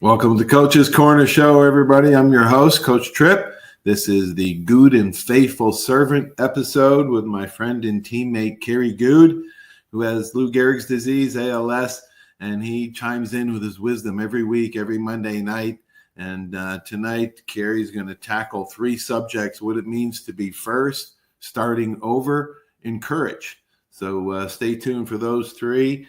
Welcome to Coach's Corner Show, everybody. I'm your host, Coach Tripp. This is the Goode and Faithful Servant episode with my friend and teammate, Kerry Goode, who has Lou Gehrig's disease, ALS, and he chimes in with his wisdom every week, every Monday night. And tonight, Kerry's going to tackle three subjects: what it means to be first, starting over, and courage. So stay tuned for those three.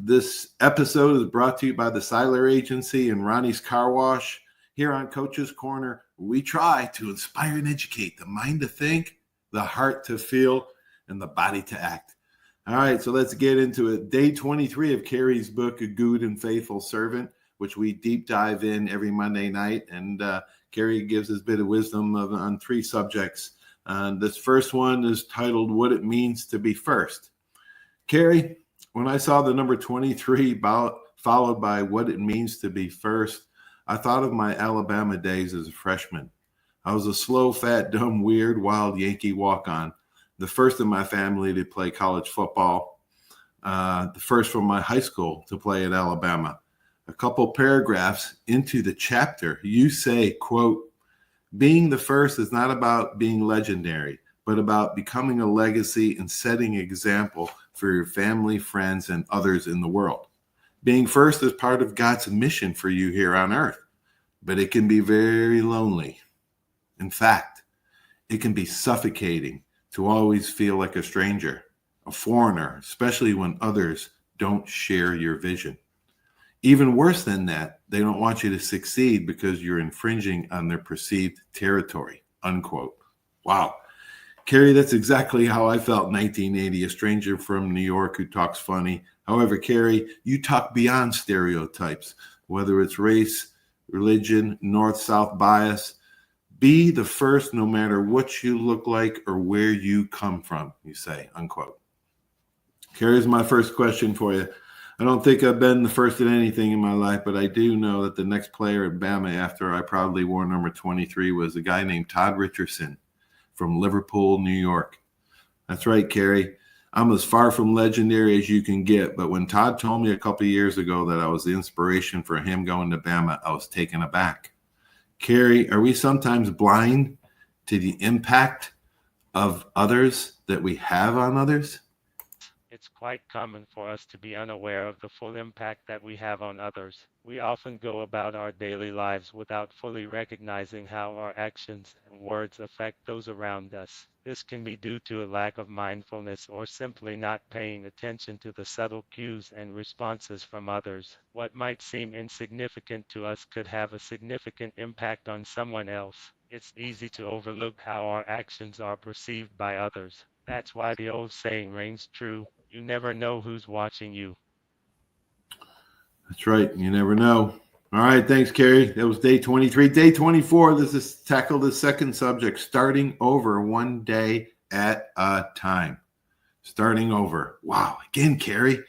This episode is brought to you by the Seiler Agency and Ronnie's Car Wash. Here on Coach's Corner, we try to inspire and educate the mind to think, the heart to feel, and the body to act. All right, so let's get into it. Day 23 of Kerry's book, A Goode and Faithful Servant, which we deep dive in every Monday night. And Kerry gives his bit of wisdom on three subjects. This first one is titled, What It Means to Be First. Kerry, when I saw the number 23 followed by what it means to be first, I thought of my Alabama days as a freshman. I was a slow, fat, dumb, weird, wild Yankee walk-on, the first in my family to play college football, the first from my high school to play at Alabama. A couple paragraphs into the chapter, you say, quote, being the first is not about being legendary, but about becoming a legacy and setting an example for your family, friends, and others in the world. Being first is part of God's mission for you here on earth, but it can be very lonely. In fact, it can be suffocating to always feel like a stranger, a foreigner, especially when others don't share your vision. Even worse than that, they don't want you to succeed because you're infringing on their perceived territory, unquote. Wow. Kerry, that's exactly how I felt in 1980, a stranger from New York who talks funny. However, Kerry, you talk beyond stereotypes, whether it's race, religion, north-south bias. Be the first no matter what you look like or where you come from, you say, unquote. Kerry's my first question for you. I don't think I've been the first at anything in my life, but I do know that the next player at Bama after I proudly wore number 23 was a guy named Todd Richardson from Liverpool, New York. That's right, Kerry. I'm as far from legendary as you can get, but when Todd told me a couple of years ago that I was the inspiration for him going to Bama, I was taken aback. Kerry, are we sometimes blind to the impact of others that we have on others? It's quite common for us to be unaware of the full impact that we have on others. We often go about our daily lives without fully recognizing how our actions and words affect those around us. This can be due to a lack of mindfulness or simply not paying attention to the subtle cues and responses from others. What might seem insignificant to us could have a significant impact on someone else. It's easy to overlook how our actions are perceived by others. That's why the old saying rings true. You never know who's watching you. That's right. You never know. All right. Thanks, Kerry. That was day 23. Day 24, this is tackle the second subject, starting over one day at a time. Starting over. Wow. Again, Kerry,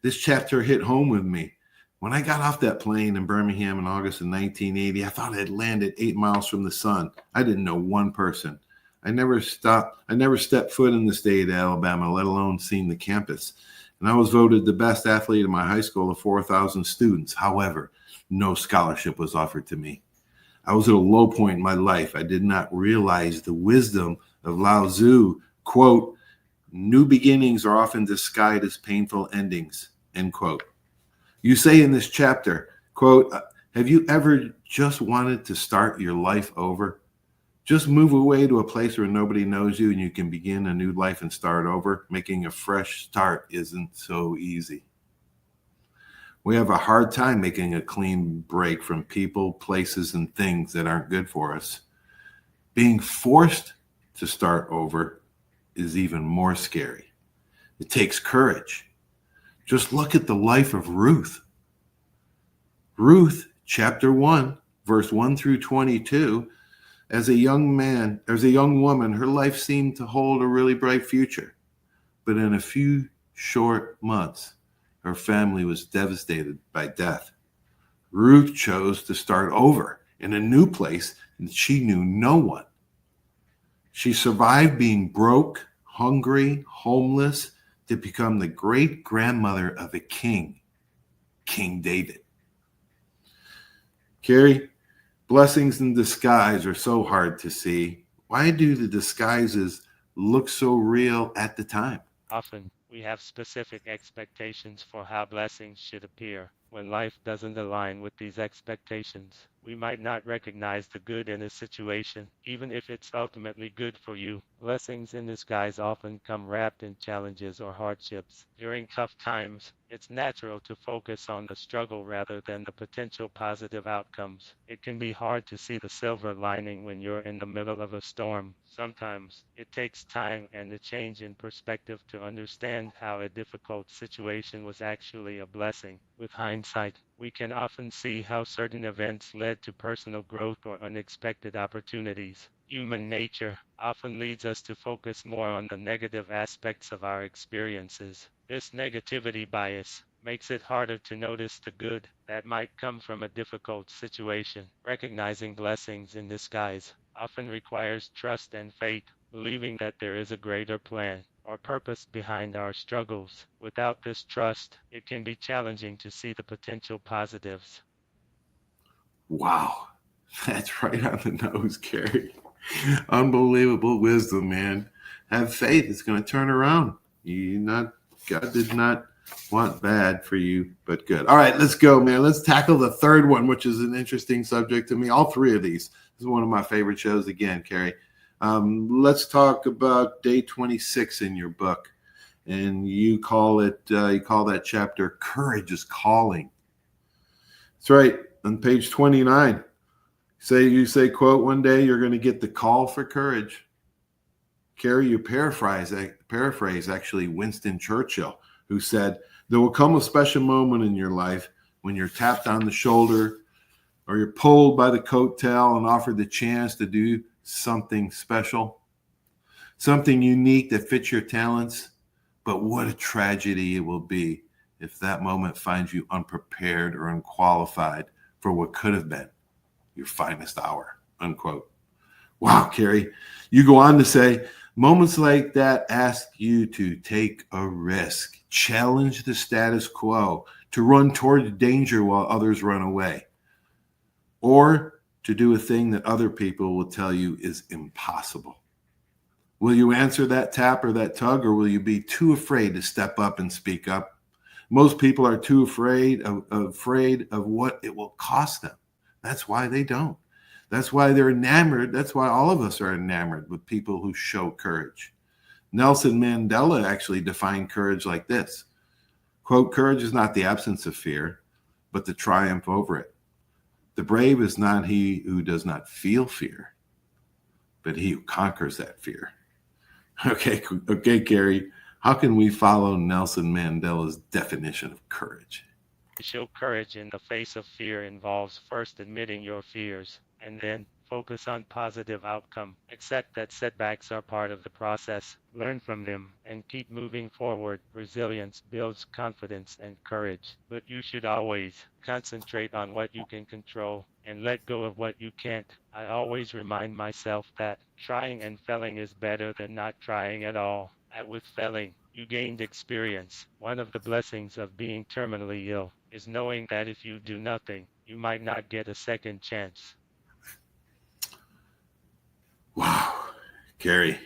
this chapter hit home with me. When I got off that plane in Birmingham in August of 1980, I thought I'd landed 8 miles from the sun. I didn't know one person. I never stepped foot in the state of Alabama, let alone seen the campus. And I was voted the best athlete in my high school of 4,000 students. However, no scholarship was offered to me. I was at a low point in my life. I did not realize the wisdom of Lao Tzu, quote, new beginnings are often disguised as painful endings, end quote. You say in this chapter, quote, have you ever just wanted to start your life over? Just move away to a place where nobody knows you and you can begin a new life and start over. Making a fresh start isn't so easy. We have a hard time making a clean break from people, places, and things that aren't good for us. Being forced to start over is even more scary. It takes courage. Just look at the life of Ruth. Ruth, chapter 1, verse 1 through 22, as a young woman, her life seemed to hold a really bright future. But in a few short months, her family was devastated by death. Ruth chose to start over in a new place, and she knew no one. She survived being broke, hungry, homeless, to become the great-grandmother of a king, King David. Kerry, blessings in disguise are so hard to see. Why do the disguises look so real at the time? Often, we have specific expectations for how blessings should appear. When life doesn't align with these expectations, we might not recognize the good in a situation, even if it's ultimately good for you. Blessings in disguise often come wrapped in challenges or hardships. During tough times, it's natural to focus on the struggle rather than the potential positive outcomes. It can be hard to see the silver lining when you're in the middle of a storm. Sometimes it takes time and a change in perspective to understand how a difficult situation was actually a blessing. With hindsight, we can often see how certain events led to personal growth or unexpected opportunities. Human nature often leads us to focus more on the negative aspects of our experiences. This negativity bias makes it harder to notice the good that might come from a difficult situation. Recognizing blessings in disguise often requires trust and faith, believing that there is a greater plan or purpose behind our struggles. Without this trust, it can be challenging to see the potential positives. Wow, that's right on the nose, Kerry. Unbelievable wisdom, man. Have faith; it's going to turn around. God did not want bad for you, but good. All right, let's go, man. Let's tackle the third one, which is an interesting subject to me. All three of these. This is one of my favorite shows. Again, Kerry. Let's talk about day 26 in your book, and you call that chapter "Courage is Calling." That's right. On page 29, you say, quote, "One day you're going to get the call for courage." Kerry, you paraphrase actually Winston Churchill, who said, "There will come a special moment in your life when you're tapped on the shoulder or you're pulled by the coattail and offered the chance to do something special, something unique that fits your talents. But what a tragedy it will be if that moment finds you unprepared or unqualified for what could have been your finest hour," unquote. Wow, Kerry. You go on to say, "Moments like that ask you to take a risk, challenge the status quo, to run toward danger while others run away, or to do a thing that other people will tell you is impossible. Will you answer that tap or that tug, or will you be too afraid to step up and speak up? Most people are too afraid of what it will cost them. That's why they don't. That's why they're enamored. That's why all of us are enamored with people who show courage. Nelson Mandela actually defined courage like this. Quote, "Courage is not the absence of fear, but the triumph over it. The brave is not he who does not feel fear, but he who conquers that fear." Okay, Kerry. How can we follow Nelson Mandela's definition of courage? To show courage in the face of fear involves first admitting your fears, and then focus on positive outcome. Accept that setbacks are part of the process, learn from them, and keep moving forward. Resilience builds confidence and courage, but you should always concentrate on what you can control and let go of what you can't. I always remind myself that trying and failing is better than not trying at all. With failing, you gained experience. One of the blessings of being terminally ill is knowing that if you do nothing, you might not get a second chance. Wow, Kerry,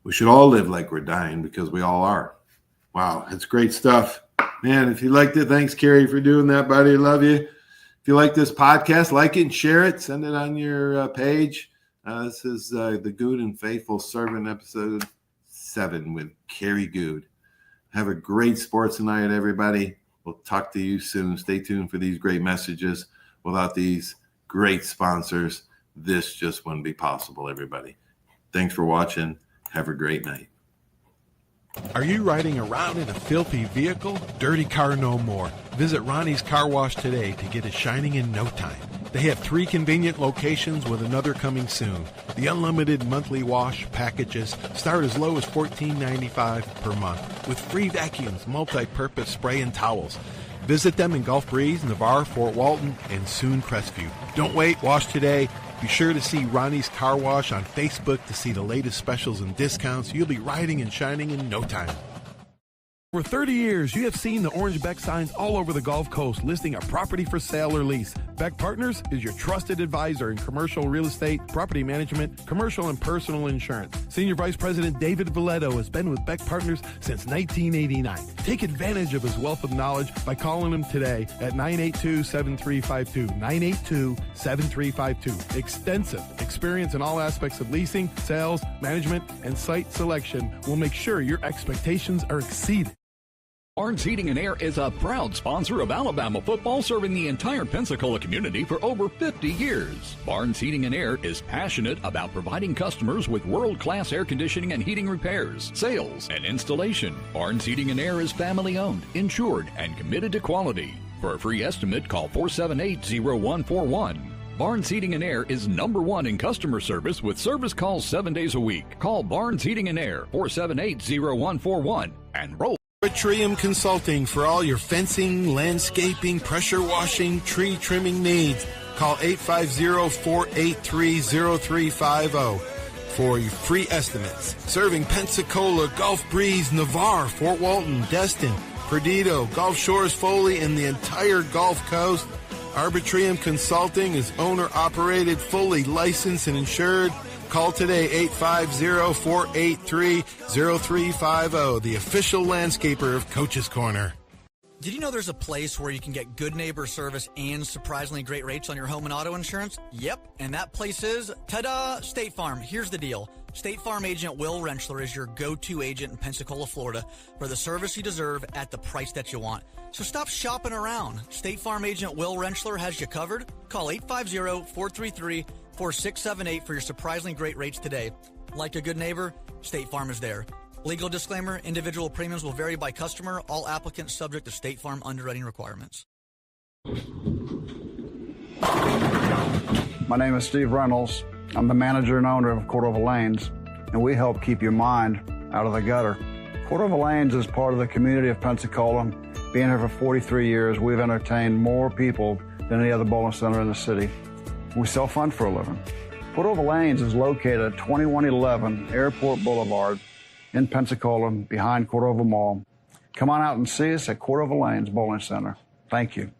we should all live like we're dying because we all are. Wow, that's great stuff. Man, if you liked it, thanks, Kerry, for doing that, buddy. Love you. If you like this podcast, like it and share it. Send it on your page. This is the Goode and Faithful Servant, episode 7 with Kerry Goode. Have a great sports night, everybody. We'll talk to you soon. Stay tuned for these great messages. Without these great sponsors, this just wouldn't be possible, everybody. Thanks for watching. Have a great night. Are you riding around in a filthy vehicle? Dirty car no more. Visit Ronnie's Car Wash today to get it shining in no time. They have 3 convenient locations with another coming soon. The unlimited monthly wash packages start as low as $14.95 per month with free vacuums, multi-purpose spray, and towels. Visit them in Gulf Breeze, Navarre, Fort Walton, and soon Crestview. Don't wait, wash today. Be sure to see Ronnie's Car Wash on Facebook to see the latest specials and discounts. You'll be riding and shining in no time. For 30 years, you have seen the orange Beck signs all over the Gulf Coast listing a property for sale or lease. Beck Partners is your trusted advisor in commercial real estate, property management, commercial and personal insurance. Senior Vice President David Valletto has been with Beck Partners since 1989. Take advantage of his wealth of knowledge by calling him today at 982-7352. 982-7352. Extensive experience in all aspects of leasing, sales, management, and site selection will make sure your expectations are exceeded. Barnes Heating and Air is a proud sponsor of Alabama football, serving the entire Pensacola community for over 50 years. Barnes Heating and Air is passionate about providing customers with world-class air conditioning and heating repairs, sales, and installation. Barnes Heating and Air is family-owned, insured, and committed to quality. For a free estimate, call 478-0141. Barnes Heating and Air is #1 in customer service with service calls 7 days a week. Call Barnes Heating and Air, 478-0141, and roll. Arbitrium Consulting for all your fencing, landscaping, pressure washing, tree trimming needs. Call 850-483-0350 for your free estimates. Serving Pensacola, Gulf Breeze, Navarre, Fort Walton, Destin, Perdido, Gulf Shores, Foley, and the entire Gulf Coast. Arbitrium Consulting is owner-operated, fully licensed and insured. Call today, 850-483-0350, the official landscaper of Coach's Corner. Did you know there's a place where you can get good neighbor service and surprisingly great rates on your home and auto insurance? Yep, and that place is, ta-da, State Farm. Here's the deal. State Farm agent Will Rentschler is your go-to agent in Pensacola, Florida for the service you deserve at the price that you want. So stop shopping around. State Farm agent Will Rentschler has you covered. Call 850-433-4678 for your surprisingly great rates today. Like a good neighbor, State Farm is there. Legal disclaimer, individual premiums will vary by customer. All applicants subject to State Farm underwriting requirements. My name is Steve Reynolds. I'm the manager and owner of Cordova Lanes, and we help keep your mind out of the gutter. Cordova Lanes is part of the community of Pensacola. Being here for 43 years, we've entertained more people than any other bowling center in the city. We self-fund for a living. Cordova Lanes is located at 2111 Airport Boulevard in Pensacola, behind Cordova Mall. Come on out and see us at Cordova Lanes Bowling Center. Thank you.